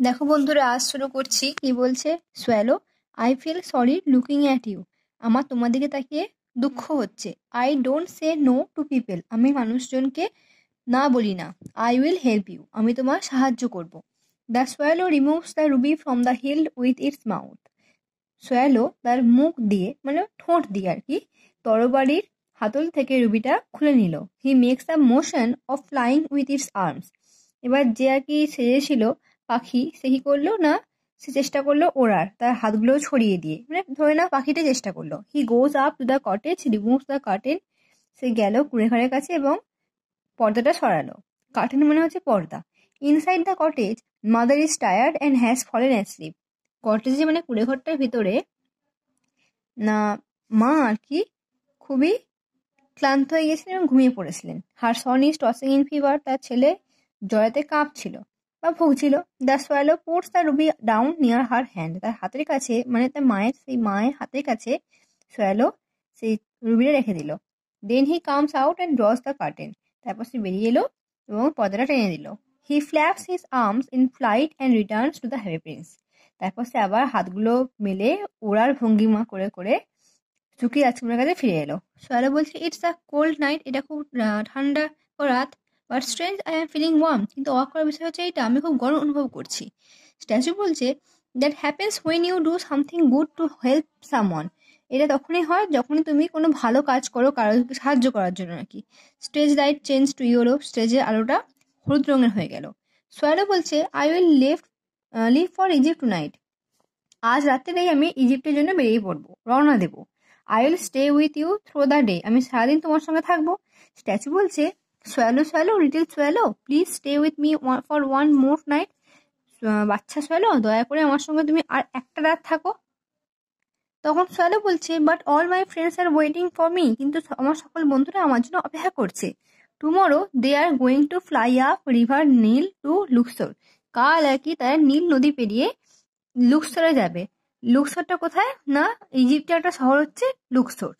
দেখো বন্ধুরা, আজ শুরু করছি। কি বলছে? Swallow, I feel sorry looking at you. আমার তোমার দিকে তাকিয়ে দুঃখ হচ্ছে। I don't say no to people. আমি মানুষজনকে না বলি না। I will help you. আমি তোমার সাহায্য করব। The swallow removes the ruby from the hilt with its mouth. Swallow তার মুখ দিয়ে, মানে ঠোঁট দিয়ে আর কি, তরবারির হাতল থেকে রুবিটা খুলে নিল। He makes a motion of flying with its arms. এবার যে আর কি সেজেছিল পাখি, সে কি করলো না, সে চেষ্টা করলো ওড়ার, তার হাতগুলো ছড়িয়ে দিয়ে, মানে ধরে না পাখিটা চেষ্টা করলো। He goes up to the cottage, removes the curtain. সে গেল কুঁড়েঘরের কাছে এবং পর্দাটা সরালো। কার্টেন মানে হচ্ছে পর্দা। Inside the cottage, mother is tired and has fallen asleep. কটেজে মানে কুঁড়েঘরটার ভিতরে না, মা আর কি খুবই ক্লান্ত হয়ে গেছিলেন এবং ঘুমিয়ে পড়েছিলেন। Her son is tossing in fever. তার ছেলে জ্বরেতে কাঁপছিল বা ভুগছিল। The swallow puts the ruby down near her hand. তার হাতের কাছে, মানে তার মায়ের হাতের কাছে সোয়ালো সেই রুবিটা রেখে দিল। Then he comes out and draws the curtain. তারপর সে বেরিয়ে এলো এবং পর্দাটা টেনে দিল। He flaps his arms in flight and returns to the happy prince. তারপর সে আবার হাতগুলো মেলে ওড়ার ভঙ্গিমা করে করে চুকি রাজকুমারের কাছে ফিরে এলো। সোয়ালো বলছে, ইটস আ কোল্ড নাইট। এটা খুব ঠান্ডা রাত। But strange, I am feeling warm. কিন্তু অবাক করার বিষয় হচ্ছে এটা, আমি খুব গরম অনুভব করছি। স্ট্যাচু বলছে, that happens when you do something good to help someone. এটা তখনই হয় যখনই তুমি কোনো ভালো কাজ করো কারোকে সাহায্য করার জন্য আর কি। Stage light change to yellow. স্টেজের আলোটা হলুদ রঙের হয়ে গেল। সোয়ালো বলছে, I will leave for Egypt tonight. আজ রাত্রেই আমি ইজিপ্টের জন্য বেরিয়ে পড়বো, রওনা দেবো। I will stay with you through the day. আমি সারাদিন তোমার সঙ্গে থাকবো। স্ট্যাচু বলছে, swallow swallow little swallow, please stay with me for one more night. বাচ্চা সোয়ালো, দয়া করে আমার সঙ্গে তুমি আর একটা রাত থাকো। তখন সোয়ালো বলছে, but all my friends are waiting for me. কিন্তু আমার সকল বন্ধুরা আমার জন্য অপেক্ষা করছে। Tomorrow they are going to fly up river Nile to Luxor. কাল আর কি তারা নীল নদী পেরিয়ে লুক্সোরে যাবে। লুক্সোরটা কোথায়? না, ইজিপ্টের একটা শহর হচ্ছে লুক্সোর।